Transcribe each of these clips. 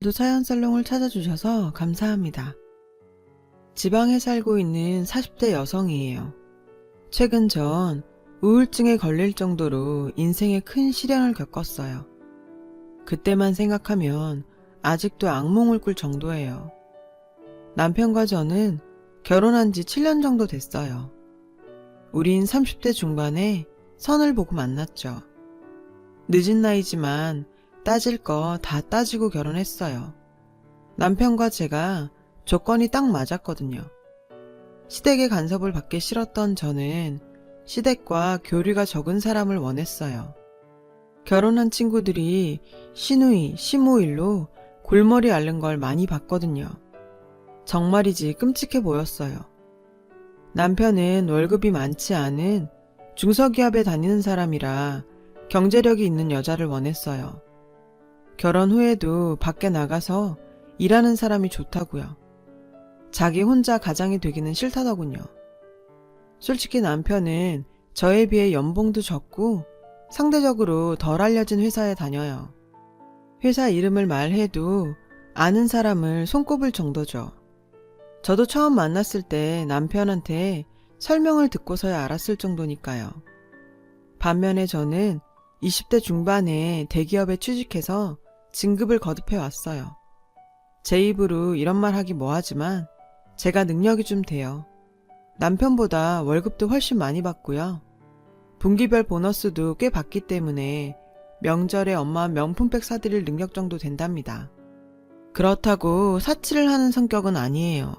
도 사연살롱을 찾아주셔서 감사합니다. 지방에 살고 있는 40대 여성이에요. 최근 전 우울증에 걸릴 정도로 인생에 큰 시련을 겪었어요. 그때만 생각하면 아직도 악몽을 꿀 정도예요. 남편과 저는 결혼한 지 7년 정도 됐어요. 우린 30대 중반에 선을 보고 만났죠. 늦은 나이지만 따질 거 다 따지고 결혼했어요. 남편과 제가 조건이 딱 맞았거든요. 시댁의 간섭을 받기 싫었던 저는 시댁과 교류가 적은 사람을 원했어요. 결혼한 친구들이 시누이, 시모일로 골머리 앓는 걸 많이 봤거든요. 정말이지 끔찍해 보였어요. 남편은 월급이 많지 않은 중소기업에 다니는 사람이라 경제력이 있는 여자를 원했어요. 결혼 후에도 밖에 나가서 일하는 사람이 좋다고요. 자기 혼자 가장이 되기는 싫다더군요. 솔직히 남편은 저에 비해 연봉도 적고 상대적으로 덜 알려진 회사에 다녀요. 회사 이름을 말해도 아는 사람을 손꼽을 정도죠. 저도 처음 만났을 때 남편한테 설명을 듣고서야 알았을 정도니까요. 반면에 저는 20대 중반에 대기업에 취직해서 진급을 거듭해 왔어요. 제 입으로 이런 말 하기 뭐하지만 제가 능력이 좀 돼요. 남편보다 월급도 훨씬 많이 받고요. 분기별 보너스도 꽤 받기 때문에 명절에 엄마 명품백 사드릴 능력 정도 된답니다. 그렇다고 사치를 하는 성격은 아니에요.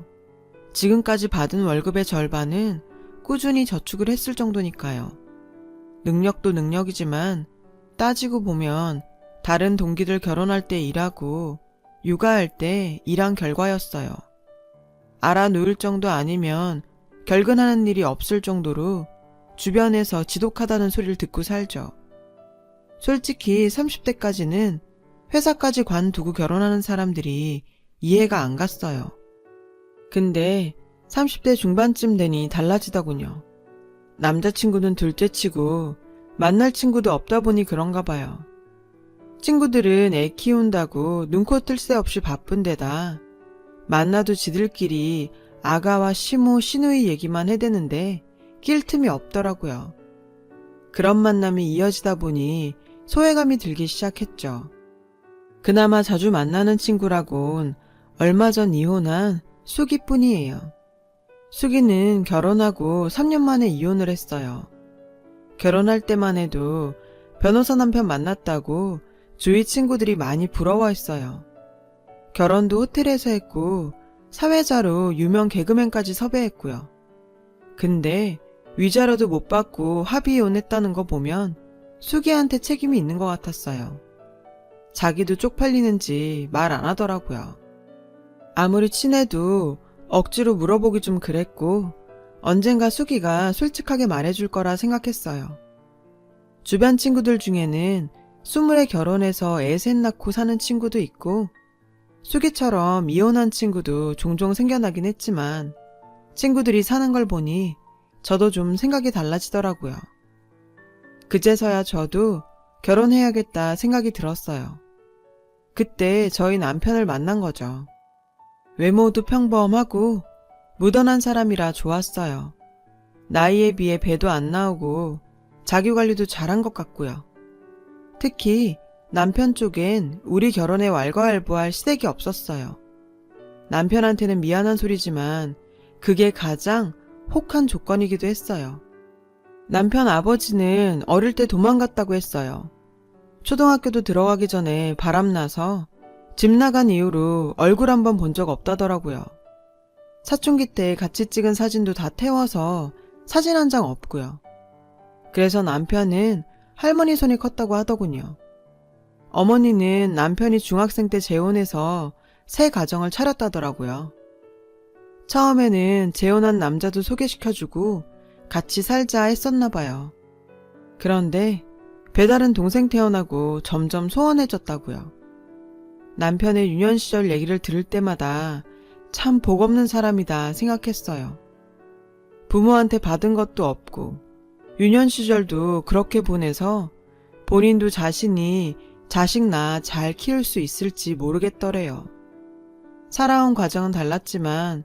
지금까지 받은 월급의 절반은 꾸준히 저축을 했을 정도니까요. 능력도 능력이지만 따지고 보면 다른 동기들 결혼할 때 일하고 육아할 때 일한 결과였어요. 알아놓을 정도 아니면 결근하는 일이 없을 정도로 주변에서 지독하다는 소리를 듣고 살죠. 솔직히 30대까지는 회사까지 관두고 결혼하는 사람들이 이해가 안 갔어요. 근데 30대 중반쯤 되니 달라지더군요. 남자친구는 둘째치고 만날 친구도 없다 보니 그런가 봐요. 친구들은 애 키운다고 눈코 뜰 새 없이 바쁜 데다 만나도 지들끼리 아가와 시모, 시누이 얘기만 해대는데 낄 틈이 없더라고요. 그런 만남이 이어지다 보니 소외감이 들기 시작했죠. 그나마 자주 만나는 친구라곤 얼마 전 이혼한 수기뿐이에요. 수기는 결혼하고 3년 만에 이혼을 했어요. 결혼할 때만 해도 변호사 남편 만났다고 주위 친구들이 많이 부러워했어요. 결혼도 호텔에서 했고 사회자로 유명 개그맨까지 섭외했고요. 근데 위자료도 못 받고 합의 이혼했다는 거 보면 수기한테 책임이 있는 것 같았어요. 자기도 쪽팔리는지 말 안 하더라고요. 아무리 친해도 억지로 물어보기 좀 그랬고 언젠가 수기가 솔직하게 말해줄 거라 생각했어요. 주변 친구들 중에는 20에 결혼해서 애 셋 낳고 사는 친구도 있고 수기처럼 이혼한 친구도 종종 생겨나긴 했지만 친구들이 사는 걸 보니 저도 좀 생각이 달라지더라고요. 그제서야 저도 결혼해야겠다 생각이 들었어요. 그때 저희 남편을 만난 거죠. 외모도 평범하고 무던한 사람이라 좋았어요. 나이에 비해 배도 안 나오고 자기관리도 잘한 것 같고요. 특히 남편 쪽엔 우리 결혼에 왈가왈부할 시댁이 없었어요. 남편한테는 미안한 소리지만 그게 가장 혹한 조건이기도 했어요. 남편 아버지는 어릴 때 도망갔다고 했어요. 초등학교도 들어가기 전에 바람나서 집 나간 이후로 얼굴 한번 본 적 없다더라고요. 사춘기 때 같이 찍은 사진도 다 태워서 사진 한 장 없고요. 그래서 남편은 할머니 손이 컸다고 하더군요. 어머니는 남편이 중학생 때 재혼해서 새 가정을 차렸다더라고요. 처음에는 재혼한 남자도 소개시켜주고 같이 살자 했었나 봐요. 그런데 배다른 동생 태어나고 점점 소원해졌다고요. 남편의 유년 시절 얘기를 들을 때마다 참 복없는 사람이다 생각했어요. 부모한테 받은 것도 없고 유년 시절도 그렇게 보내서 본인도 자신이 자식 낳아 잘 키울 수 있을지 모르겠더래요. 살아온 과정은 달랐지만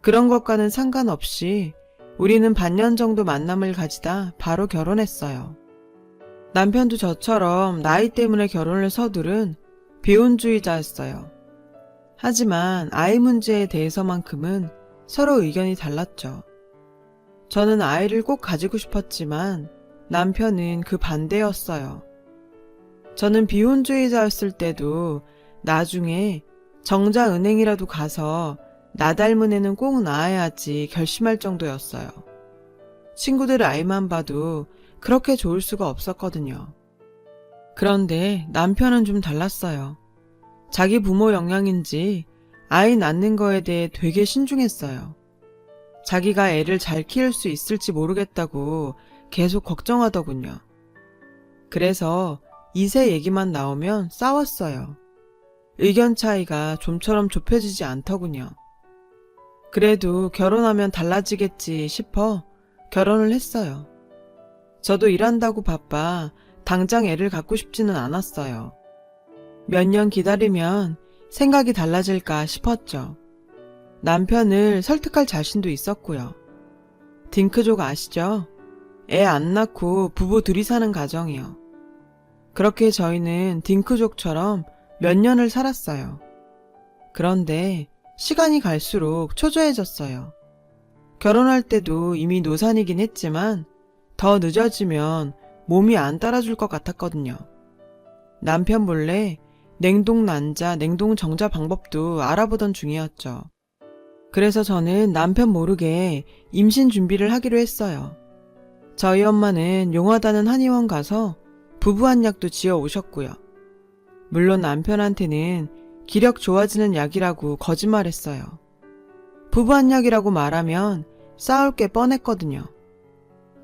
그런 것과는 상관없이 우리는 반년 정도 만남을 가지다 바로 결혼했어요. 남편도 저처럼 나이 때문에 결혼을 서두른 비혼주의자였어요. 하지만 아이 문제에 대해서만큼은 서로 의견이 달랐죠. 저는 아이를 꼭 가지고 싶었지만 남편은 그 반대였어요. 저는 비혼주의자였을 때도 나중에 정자은행이라도 가서 나 닮은 애는 꼭 낳아야지 결심할 정도였어요. 친구들 아이만 봐도 그렇게 좋을 수가 없었거든요. 그런데 남편은 좀 달랐어요. 자기 부모 영향인지 아이 낳는 거에 대해 되게 신중했어요. 자기가 애를 잘 키울 수 있을지 모르겠다고 계속 걱정하더군요. 그래서 2세 얘기만 나오면 싸웠어요. 의견 차이가 좀처럼 좁혀지지 않더군요. 그래도 결혼하면 달라지겠지 싶어 결혼을 했어요. 저도 일한다고 바빠 당장 애를 갖고 싶지는 않았어요. 몇 년 기다리면 생각이 달라질까 싶었죠. 남편을 설득할 자신도 있었고요. 딩크족 아시죠? 애 안 낳고 부부 둘이 사는 가정이요. 그렇게 저희는 딩크족처럼 몇 년을 살았어요. 그런데 시간이 갈수록 초조해졌어요. 결혼할 때도 이미 노산이긴 했지만 더 늦어지면 몸이 안 따라줄 것 같았거든요. 남편 몰래 냉동 난자, 냉동 정자 방법도 알아보던 중이었죠. 그래서 저는 남편 모르게 임신 준비를 하기로 했어요. 저희 엄마는 용하다는 한의원 가서 부부한약도 지어 오셨고요. 물론 남편한테는 기력 좋아지는 약이라고 거짓말했어요. 부부한약이라고 말하면 싸울 게 뻔했거든요.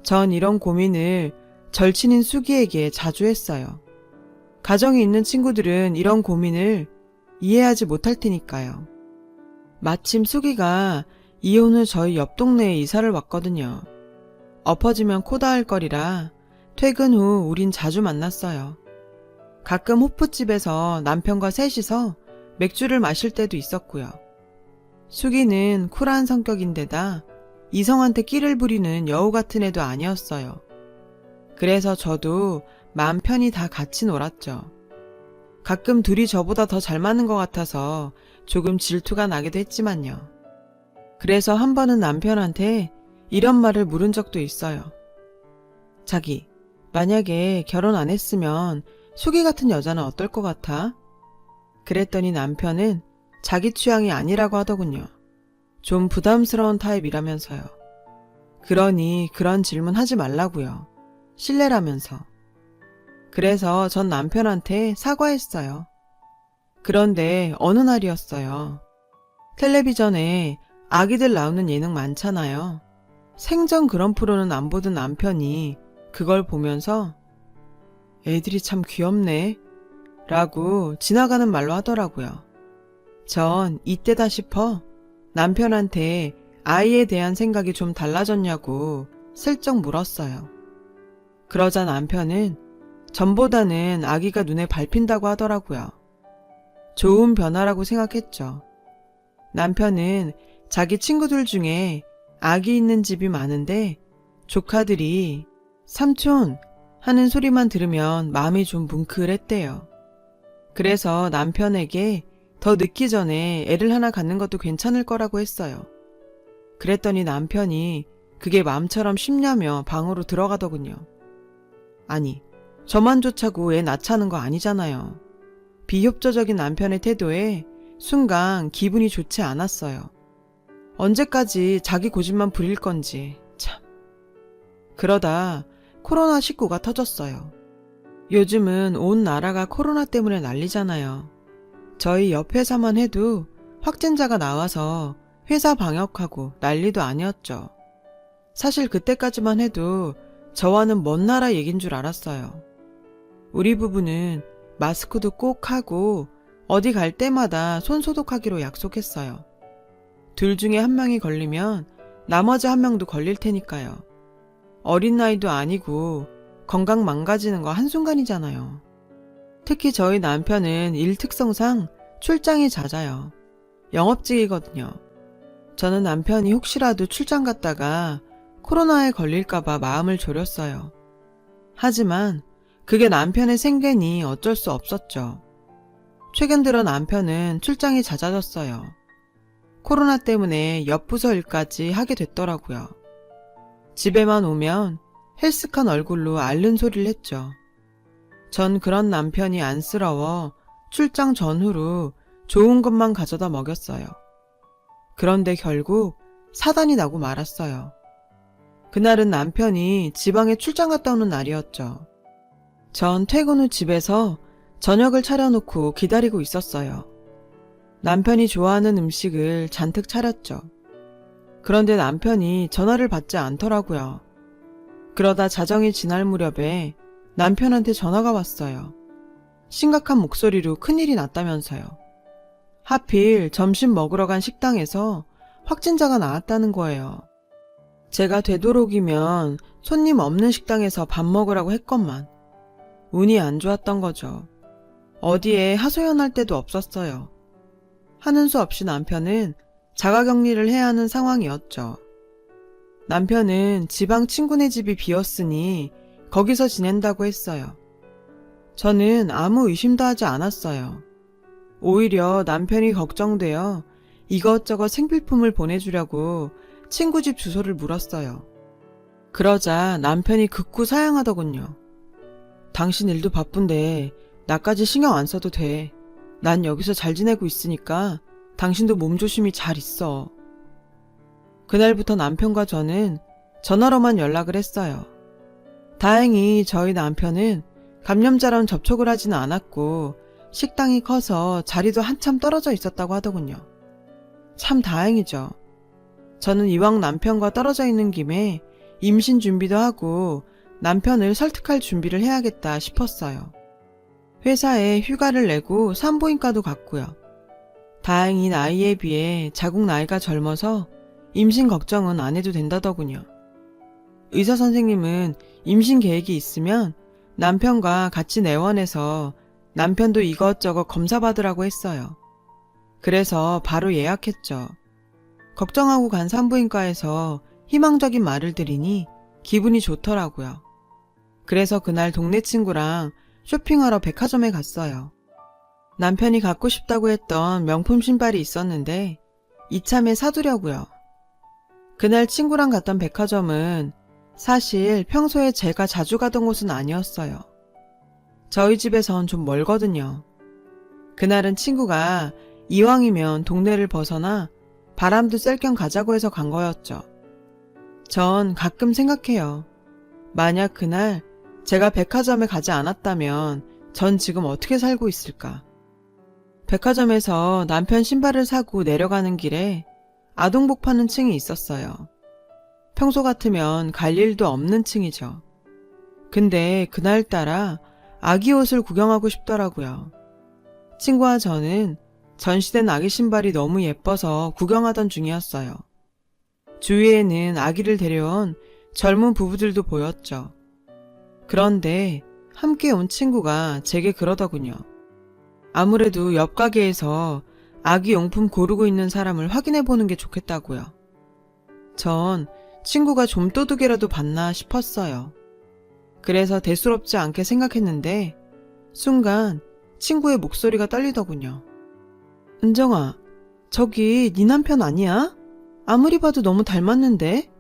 전 이런 고민을 절친인 수기에게 자주 했어요. 가정이 있는 친구들은 이런 고민을 이해하지 못할 테니까요. 마침 수기가 이혼 후 저희 옆 동네에 이사를 왔거든요. 엎어지면 코 닿을 거리라 퇴근 후 우린 자주 만났어요. 가끔 호프집에서 남편과 셋이서 맥주를 마실 때도 있었고요. 수기는 쿨한 성격인데다 이성한테 끼를 부리는 여우 같은 애도 아니었어요. 그래서 저도 마음 편히 다 같이 놀았죠. 가끔 둘이 저보다 더 잘 맞는 것 같아서 조금 질투가 나기도 했지만요. 그래서 한 번은 남편한테 이런 말을 물은 적도 있어요. 자기, 만약에 결혼 안 했으면 수기 같은 여자는 어떨 것 같아? 그랬더니 남편은 자기 취향이 아니라고 하더군요. 좀 부담스러운 타입이라면서요. 그러니 그런 질문 하지 말라고요. 실례라면서. 그래서 전 남편한테 사과했어요. 그런데 어느 날이었어요. 텔레비전에 아기들 나오는 예능 많잖아요. 생전 그런 프로는 안 보던 남편이 그걸 보면서 애들이 참 귀엽네 라고 지나가는 말로 하더라고요. 전 이때다 싶어 남편한테 아이에 대한 생각이 좀 달라졌냐고 슬쩍 물었어요. 그러자 남편은 전보다는 아기가 눈에 밟힌다고 하더라고요. 좋은 변화라고 생각했죠. 남편은 자기 친구들 중에 아기 있는 집이 많은데 조카들이 삼촌 하는 소리만 들으면 마음이 좀 뭉클했대요. 그래서 남편에게 더 늦기 전에 애를 하나 갖는 것도 괜찮을 거라고 했어요. 그랬더니 남편이 그게 마음처럼 쉽냐며 방으로 들어가더군요. 아니, 저만 좋자고 애 낳자는 거 아니잖아요. 비협조적인 남편의 태도에 순간 기분이 좋지 않았어요. 언제까지 자기 고집만 부릴 건지 참. 그러다 코로나19가 터졌어요. 요즘은 온 나라가 코로나 때문에 난리잖아요. 저희 옆 회사만 해도 확진자가 나와서 회사 방역하고 난리도 아니었죠. 사실 그때까지만 해도 저와는 먼 나라 얘긴 줄 알았어요. 우리 부부는 마스크도 꼭 하고 어디 갈 때마다 손 소독하기로 약속했어요. 둘 중에 한 명이 걸리면 나머지 한 명도 걸릴 테니까요. 어린 나이도 아니고 건강 망가지는 거 한순간이잖아요. 특히 저희 남편은 일 특성상 출장이 잦아요. 영업직이거든요. 저는 남편이 혹시라도 출장 갔다가 코로나에 걸릴까봐 마음을 졸였어요. 하지만 그게 남편의 생계니 어쩔 수 없었죠. 최근 들어 남편은 출장이 잦아졌어요. 코로나 때문에 옆부서 일까지 하게 됐더라고요. 집에만 오면 헬스한 얼굴로 앓는 소리를 했죠. 전 그런 남편이 안쓰러워 출장 전후로 좋은 것만 가져다 먹였어요. 그런데 결국 사단이 나고 말았어요. 그날은 남편이 지방에 출장 갔다 오는 날이었죠. 전 퇴근 후 집에서 저녁을 차려놓고 기다리고 있었어요. 남편이 좋아하는 음식을 잔뜩 차렸죠. 그런데 남편이 전화를 받지 않더라고요. 그러다 자정이 지날 무렵에 남편한테 전화가 왔어요. 심각한 목소리로 큰일이 났다면서요. 하필 점심 먹으러 간 식당에서 확진자가 나왔다는 거예요. 제가 되도록이면 손님 없는 식당에서 밥 먹으라고 했건만 운이 안 좋았던 거죠. 어디에 하소연할 데도 없었어요. 하는 수 없이 남편은 자가격리를 해야 하는 상황이었죠. 남편은 지방 친구네 집이 비었으니 거기서 지낸다고 했어요. 저는 아무 의심도 하지 않았어요. 오히려 남편이 걱정되어 이것저것 생필품을 보내주려고 친구 집 주소를 물었어요. 그러자 남편이 극구 사양하더군요. 당신 일도 바쁜데 나까지 신경 안 써도 돼. 난 여기서 잘 지내고 있으니까 당신도 몸조심히 잘 있어. 그날부터 남편과 저는 전화로만 연락을 했어요. 다행히 저희 남편은 감염자랑 접촉을 하지는 않았고 식당이 커서 자리도 한참 떨어져 있었다고 하더군요. 참 다행이죠. 저는 이왕 남편과 떨어져 있는 김에 임신 준비도 하고 남편을 설득할 준비를 해야겠다 싶었어요. 회사에 휴가를 내고 산부인과도 갔고요. 다행히 나이에 비해 자궁 나이가 젊어서 임신 걱정은 안 해도 된다더군요. 의사 선생님은 임신 계획이 있으면 남편과 같이 내원해서 남편도 이것저것 검사받으라고 했어요. 그래서 바로 예약했죠. 걱정하고 간 산부인과에서 희망적인 말을 들으니 기분이 좋더라고요. 그래서 그날 동네 친구랑 쇼핑하러 백화점에 갔어요. 남편이 갖고 싶다고 했던 명품 신발이 있었는데 이참에 사두려고요. 그날 친구랑 갔던 백화점은 사실 평소에 제가 자주 가던 곳은 아니었어요. 저희 집에선 좀 멀거든요. 그날은 친구가 이왕이면 동네를 벗어나 바람도 쐴 겸 가자고 해서 간 거였죠. 전 가끔 생각해요. 만약 그날 제가 백화점에 가지 않았다면 전 지금 어떻게 살고 있을까? 백화점에서 남편 신발을 사고 내려가는 길에 아동복 파는 층이 있었어요. 평소 같으면 갈 일도 없는 층이죠. 근데 그날따라 아기 옷을 구경하고 싶더라고요. 친구와 저는 전시된 아기 신발이 너무 예뻐서 구경하던 중이었어요. 주위에는 아기를 데려온 젊은 부부들도 보였죠. 그런데 함께 온 친구가 제게 그러더군요. 아무래도 옆 가게에서 아기 용품 고르고 있는 사람을 확인해 보는 게 좋겠다고요. 전 친구가 좀도둑이라도 봤나 싶었어요. 그래서 대수롭지 않게 생각했는데 순간 친구의 목소리가 떨리더군요. 은정아, 저기 네 남편 아니야? 아무리 봐도 너무 닮았는데?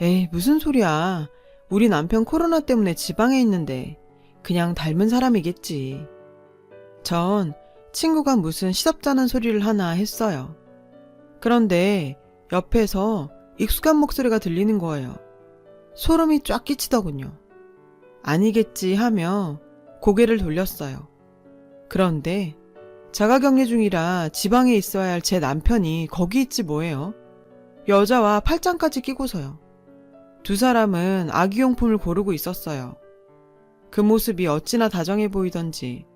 에이, 무슨 소리야. 우리 남편 코로나 때문에 지방에 있는데 그냥 닮은 사람이겠지. 전 친구가 무슨 시덥잖은 소리를 하나 했어요. 그런데 옆에서 익숙한 목소리가 들리는 거예요. 소름이 쫙 끼치더군요. 아니겠지 하며 고개를 돌렸어요. 그런데 자가격리 중이라 지방에 있어야 할 제 남편이 거기 있지 뭐예요. 여자와 팔짱까지 끼고서요. 두 사람은 아기용품을 고르고 있었어요. 그 모습이 어찌나 다정해 보이던지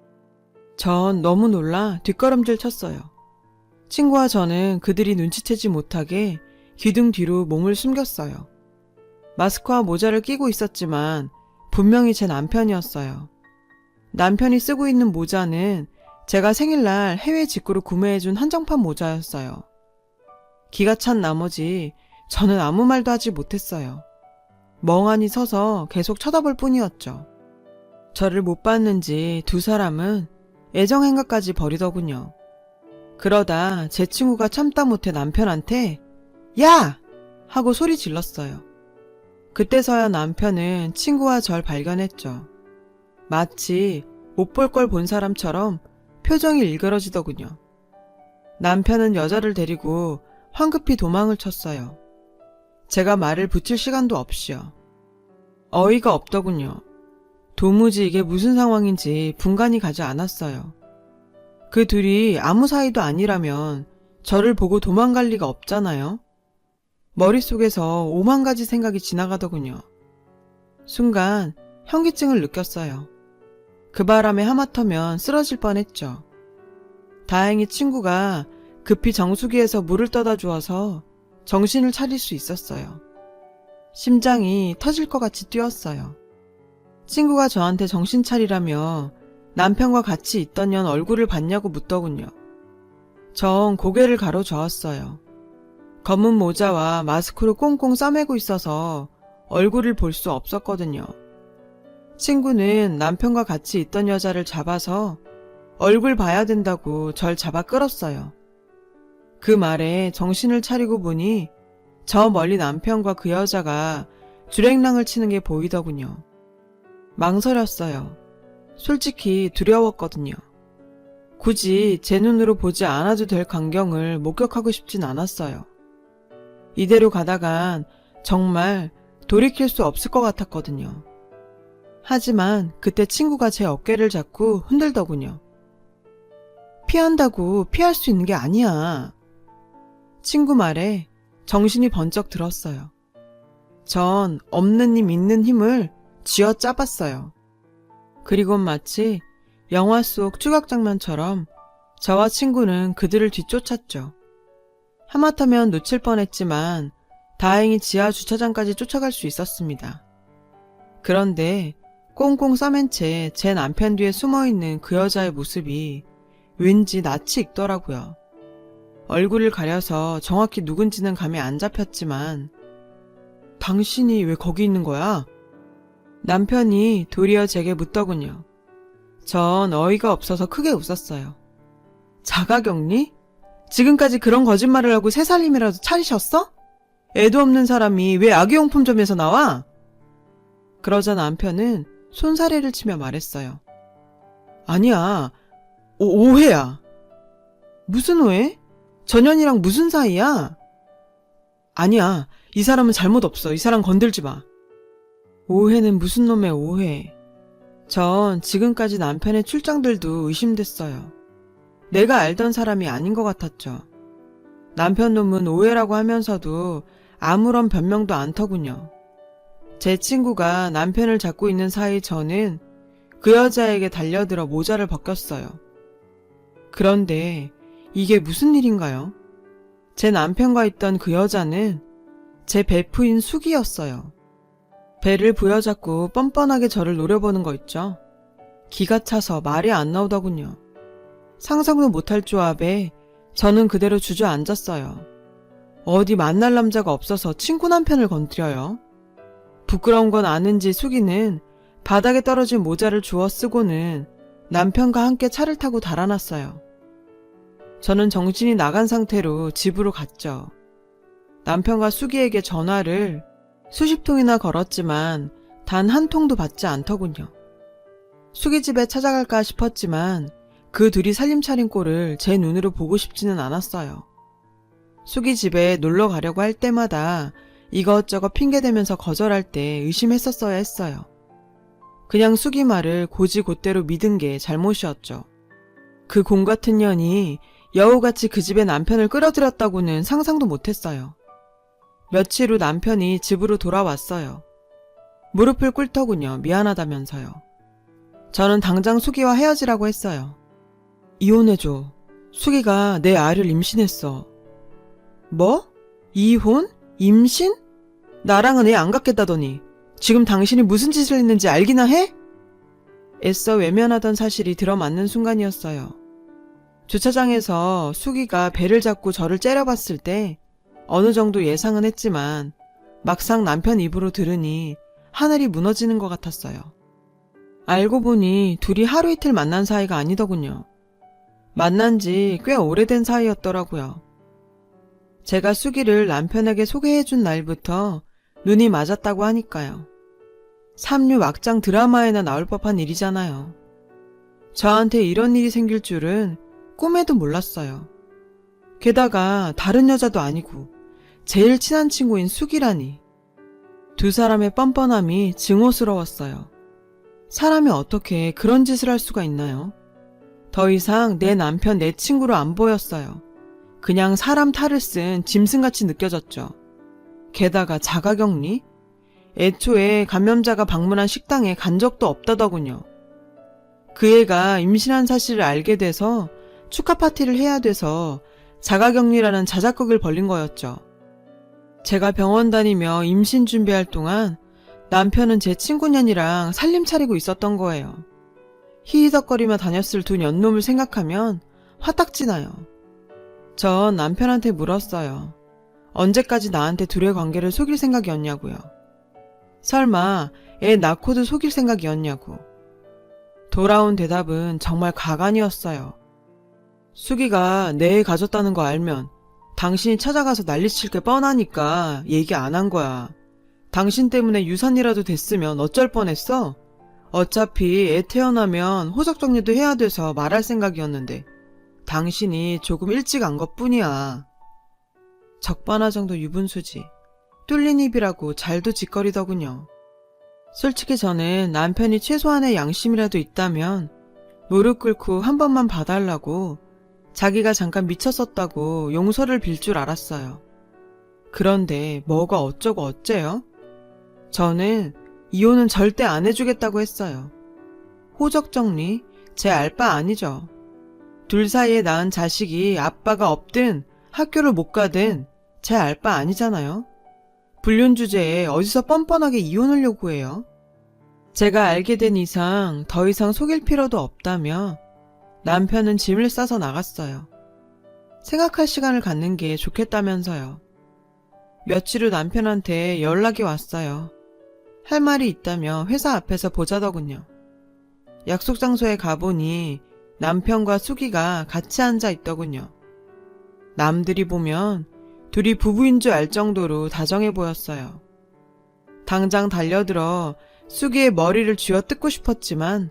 전 너무 놀라 뒷걸음질 쳤어요. 친구와 저는 그들이 눈치채지 못하게 기둥 뒤로 몸을 숨겼어요. 마스크와 모자를 끼고 있었지만 분명히 제 남편이었어요. 남편이 쓰고 있는 모자는 제가 생일날 해외 직구로 구매해준 한정판 모자였어요. 기가 찬 나머지 저는 아무 말도 하지 못했어요. 멍하니 서서 계속 쳐다볼 뿐이었죠. 저를 못 봤는지 두 사람은 애정행각까지 벌이더군요. 그러다 제 친구가 참다 못해 남편한테 야! 하고 소리 질렀어요. 그때서야 남편은 친구와 절 발견했죠. 마치 못 볼 걸 본 사람처럼 표정이 일그러지더군요. 남편은 여자를 데리고 황급히 도망을 쳤어요. 제가 말을 붙일 시간도 없이요. 어이가 없더군요. 도무지 이게 무슨 상황인지 분간이 가지 않았어요. 그 둘이 아무 사이도 아니라면 저를 보고 도망갈 리가 없잖아요. 머릿속에서 오만 가지 생각이 지나가더군요. 순간 현기증을 느꼈어요. 그 바람에 하마터면 쓰러질 뻔했죠. 다행히 친구가 급히 정수기에서 물을 떠다 주어서 정신을 차릴 수 있었어요. 심장이 터질 것 같이 뛰었어요. 친구가 저한테 정신 차리라며 남편과 같이 있던 년 얼굴을 봤냐고 묻더군요. 전 고개를 가로저었어요. 검은 모자와 마스크로 꽁꽁 싸매고 있어서 얼굴을 볼 수 없었거든요. 친구는 남편과 같이 있던 여자를 잡아서 얼굴 봐야 된다고 절 잡아 끌었어요. 그 말에 정신을 차리고 보니 저 멀리 남편과 그 여자가 주랭랑을 치는 게 보이더군요. 망설였어요. 솔직히 두려웠거든요. 굳이 제 눈으로 보지 않아도 될 광경을 목격하고 싶진 않았어요. 이대로 가다간 정말 돌이킬 수 없을 것 같았거든요. 하지만 그때 친구가 제 어깨를 잡고 흔들더군요. 피한다고 피할 수 있는 게 아니야. 친구 말에 정신이 번쩍 들었어요. 전 없는 힘 있는 힘을 쥐어 짜봤어요. 그리곤 마치 영화 속 추격 장면처럼 저와 친구는 그들을 뒤쫓았죠. 하마터면 놓칠 뻔했지만 다행히 지하 주차장까지 쫓아갈 수 있었습니다. 그런데 꽁꽁 싸맨 채 제 남편 뒤에 숨어있는 그 여자의 모습이 왠지 낯이 익더라고요. 얼굴을 가려서 정확히 누군지는 감이 안 잡혔지만 당신이 왜 거기 있는 거야? 남편이 도리어 제게 묻더군요. 전 어이가 없어서 크게 웃었어요. 자가격리? 지금까지 그런 거짓말을 하고 새 살림이라도 차리셨어? 애도 없는 사람이 왜 아기용품점에서 나와? 그러자 남편은 손사래를 치며 말했어요. 아니야, 오해야. 무슨 오해? 전현이랑 무슨 사이야? 아니야, 이 사람은 잘못 없어. 이 사람 건들지 마. 오해는 무슨 놈의 오해. 전 지금까지 남편의 출장들도 의심됐어요. 내가 알던 사람이 아닌 것 같았죠. 남편 놈은 오해라고 하면서도 아무런 변명도 않더군요. 제 친구가 남편을 잡고 있는 사이 저는 그 여자에게 달려들어 모자를 벗겼어요. 그런데 이게 무슨 일인가요? 제 남편과 있던 그 여자는 제 베프인 숙이었어요. 배를 부여잡고 뻔뻔하게 저를 노려보는 거 있죠. 기가 차서 말이 안 나오더군요. 상상도 못할 조합에 저는 그대로 주저앉았어요. 어디 만날 남자가 없어서 친구 남편을 건드려요. 부끄러운 건 아는지 숙이는 바닥에 떨어진 모자를 주워 쓰고는 남편과 함께 차를 타고 달아났어요. 저는 정신이 나간 상태로 집으로 갔죠. 남편과 숙이에게 전화를 수십 통이나 걸었지만 단 한 통도 받지 않더군요. 숙이 집에 찾아갈까 싶었지만 그 둘이 살림 차린 꼴을 제 눈으로 보고 싶지는 않았어요. 숙이 집에 놀러 가려고 할 때마다 이것저것 핑계대면서 거절할 때 의심했었어야 했어요. 그냥 숙이 말을 고지곧대로 믿은 게 잘못이었죠. 그 공 같은 년이 여우같이 그 집에 남편을 끌어들였다고는 상상도 못했어요. 며칠 후 남편이 집으로 돌아왔어요. 무릎을 꿇더군요. 미안하다면서요. 저는 당장 숙이와 헤어지라고 했어요. 이혼해줘. 숙이가 내 아이를 임신했어. 뭐? 이혼? 임신? 나랑은 애 안 갖겠다더니 지금 당신이 무슨 짓을 했는지 알기나 해? 애써 외면하던 사실이 들어맞는 순간이었어요. 주차장에서 수기가 배를 잡고 저를 째려봤을 때 어느 정도 예상은 했지만 막상 남편 입으로 들으니 하늘이 무너지는 것 같았어요. 알고 보니 둘이 하루 이틀 만난 사이가 아니더군요. 만난 지 꽤 오래된 사이였더라고요. 제가 수기를 남편에게 소개해준 날부터 눈이 맞았다고 하니까요. 삼류 막장 드라마에나 나올 법한 일이잖아요. 저한테 이런 일이 생길 줄은 꿈에도 몰랐어요. 게다가 다른 여자도 아니고 제일 친한 친구인 수기라니. 두 사람의 뻔뻔함이 증오스러웠어요. 사람이 어떻게 그런 짓을 할 수가 있나요? 더 이상 내 남편, 내 친구로 안 보였어요. 그냥 사람 탈을 쓴 짐승같이 느껴졌죠. 게다가 자가격리? 애초에 감염자가 방문한 식당에 간 적도 없다더군요. 그 애가 임신한 사실을 알게 돼서 축하 파티를 해야 돼서 자가격리라는 자작극을 벌린 거였죠. 제가 병원 다니며 임신 준비할 동안 남편은 제 친구년이랑 살림 차리고 있었던 거예요. 히히덕거리며 다녔을 두 년놈을 생각하면 화딱지나요. 전 남편한테 물었어요. 언제까지 나한테 둘의 관계를 속일 생각이었냐고요. 설마 애 낳고도 속일 생각이었냐고. 돌아온 대답은 정말 가관이었어요. 수기가 내 애 가졌다는 거 알면 당신이 찾아가서 난리칠 게 뻔하니까 얘기 안 한 거야. 당신 때문에 유산이라도 됐으면 어쩔 뻔했어? 어차피 애 태어나면 호적 정리도 해야 돼서 말할 생각이었는데 당신이 조금 일찍 안 것뿐이야. 적반하 정도 유분수지. 뚫린 입이라고 잘도 짓거리더군요. 솔직히 저는 남편이 최소한의 양심이라도 있다면 무릎 꿇고 한 번만 봐달라고 자기가 잠깐 미쳤었다고 용서를 빌 줄 알았어요. 그런데 뭐가 어쩌고 어째요? 저는 이혼은 절대 안 해주겠다고 했어요. 호적 정리? 제 알 바 아니죠. 둘 사이에 낳은 자식이 아빠가 없든 학교를 못 가든 제 알 바 아니잖아요. 불륜 주제에 어디서 뻔뻔하게 이혼을 요구해요. 제가 알게 된 이상 더 이상 속일 필요도 없다며 남편은 짐을 싸서 나갔어요. 생각할 시간을 갖는 게 좋겠다면서요. 며칠 후 남편한테 연락이 왔어요. 할 말이 있다며 회사 앞에서 보자더군요. 약속 장소에 가보니 남편과 수기가 같이 앉아 있더군요. 남들이 보면 둘이 부부인 줄 알 정도로 다정해 보였어요. 당장 달려들어 수기의 머리를 쥐어뜯고 싶었지만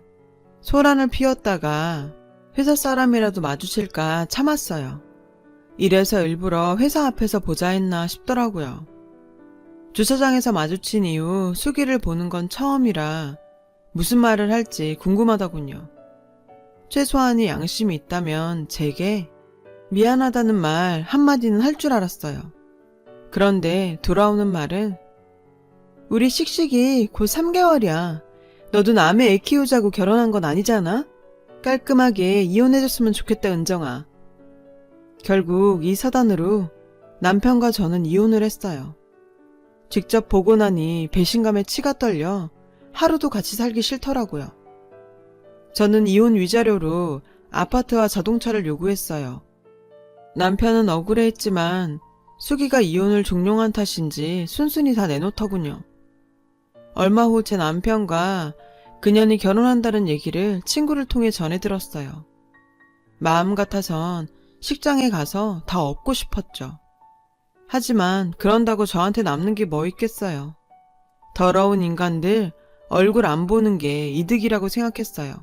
소란을 피웠다가 회사 사람이라도 마주칠까 참았어요. 이래서 일부러 회사 앞에서 보자 했나 싶더라고요. 주차장에서 마주친 이후 수기를 보는 건 처음이라 무슨 말을 할지 궁금하더군요. 최소한의 양심이 있다면 제게 미안하다는 말 한마디는 할 줄 알았어요. 그런데 돌아오는 말은 우리 씩씩이 곧 3개월이야. 너도 남의 애 키우자고 결혼한 건 아니잖아? 깔끔하게 이혼해줬으면 좋겠다 은정아. 결국 이 사단으로 남편과 저는 이혼을 했어요. 직접 보고 나니 배신감에 치가 떨려 하루도 같이 살기 싫더라고요. 저는 이혼 위자료로 아파트와 자동차를 요구했어요. 남편은 억울해했지만 수기가 이혼을 종용한 탓인지 순순히 다 내놓더군요. 얼마 후 제 남편과 그년이 결혼한다는 얘기를 친구를 통해 전해 들었어요. 마음 같아선 식장에 가서 다 얻고 싶었죠. 하지만 그런다고 저한테 남는 게 뭐 있겠어요. 더러운 인간들 얼굴 안 보는 게 이득이라고 생각했어요.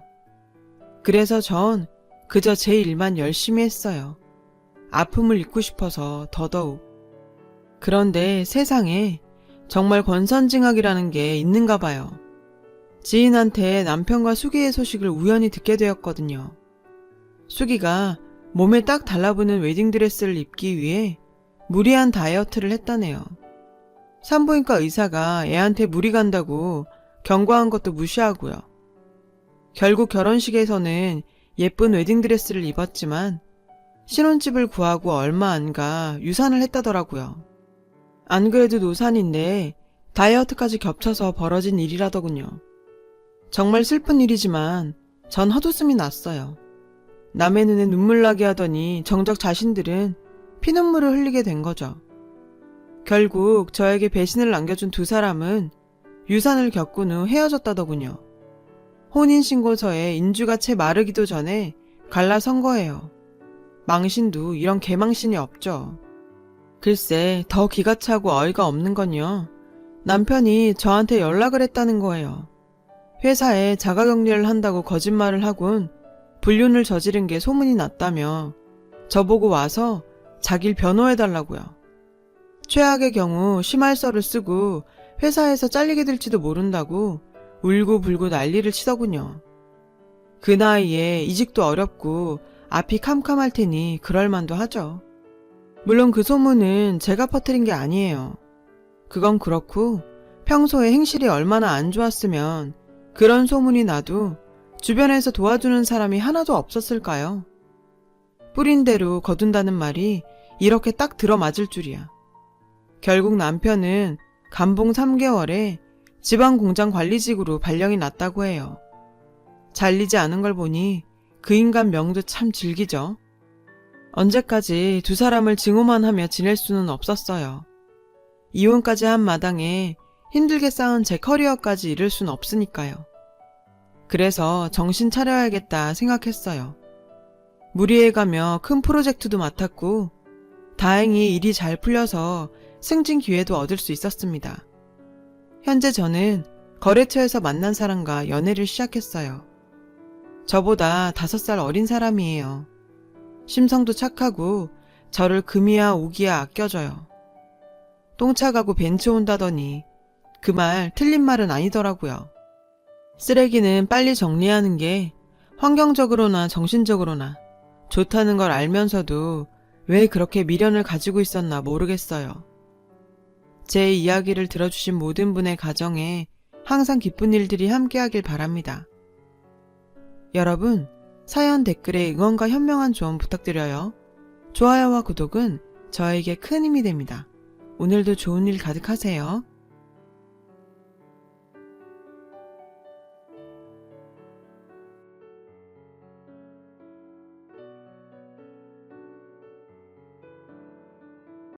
그래서 전 그저 제 일만 열심히 했어요. 아픔을 잊고 싶어서 더더욱. 그런데 세상에 정말 권선징악이라는 게 있는가 봐요. 지인한테 남편과 수기의 소식을 우연히 듣게 되었거든요. 수기가 몸에 딱 달라붙는 웨딩드레스를 입기 위해 무리한 다이어트를 했다네요. 산부인과 의사가 애한테 무리 간다고 경고한 것도 무시하고요. 결국 결혼식에서는 예쁜 웨딩드레스를 입었지만 신혼집을 구하고 얼마 안 가 유산을 했다더라고요. 안 그래도 노산인데 다이어트까지 겹쳐서 벌어진 일이라더군요. 정말 슬픈 일이지만 전 헛웃음이 났어요. 남의 눈에 눈물 나게 하더니 정작 자신들은 피눈물을 흘리게 된 거죠. 결국 저에게 배신을 남겨준 두 사람은 유산을 겪은 후 헤어졌다더군요. 혼인신고서에 인주가 채 마르기도 전에 갈라선 거예요. 망신도 이런 개망신이 없죠. 글쎄, 더 기가 차고 어이가 없는 건요. 남편이 저한테 연락을 했다는 거예요. 회사에 자가격리를 한다고 거짓말을 하곤 불륜을 저지른 게 소문이 났다며 저보고 와서 자길 변호해달라고요. 최악의 경우 심할서를 쓰고 회사에서 잘리게 될지도 모른다고 울고불고 난리를 치더군요. 그 나이에 이직도 어렵고 앞이 캄캄할 테니 그럴만도 하죠. 물론 그 소문은 제가 퍼뜨린 게 아니에요. 그건 그렇고 평소에 행실이 얼마나 안 좋았으면 그런 소문이 나도 주변에서 도와주는 사람이 하나도 없었을까요? 뿌린 대로 거둔다는 말이 이렇게 딱 들어맞을 줄이야. 결국 남편은 감봉 3개월에 지방공장 관리직으로 발령이 났다고 해요. 잘리지 않은 걸 보니 그 인간 명도 참 질기죠. 언제까지 두 사람을 증오만 하며 지낼 수는 없었어요. 이혼까지 한 마당에 힘들게 쌓은 제 커리어까지 잃을 순 없으니까요. 그래서 정신 차려야겠다 생각했어요. 무리해가며 큰 프로젝트도 맡았고 다행히 일이 잘 풀려서 승진 기회도 얻을 수 있었습니다. 현재 저는 거래처에서 만난 사람과 연애를 시작했어요. 저보다 5살 어린 사람이에요. 심성도 착하고 저를 금이야 오기야 아껴줘요. 똥차 가고 벤츠 온다더니 그 말 틀린 말은 아니더라고요. 쓰레기는 빨리 정리하는 게 환경적으로나 정신적으로나 좋다는 걸 알면서도 왜 그렇게 미련을 가지고 있었나 모르겠어요. 제 이야기를 들어주신 모든 분의 가정에 항상 기쁜 일들이 함께하길 바랍니다. 여러분, 사연 댓글에 응원과 현명한 조언 부탁드려요. 좋아요와 구독은 저에게 큰 힘이 됩니다. 오늘도 좋은 일 가득하세요.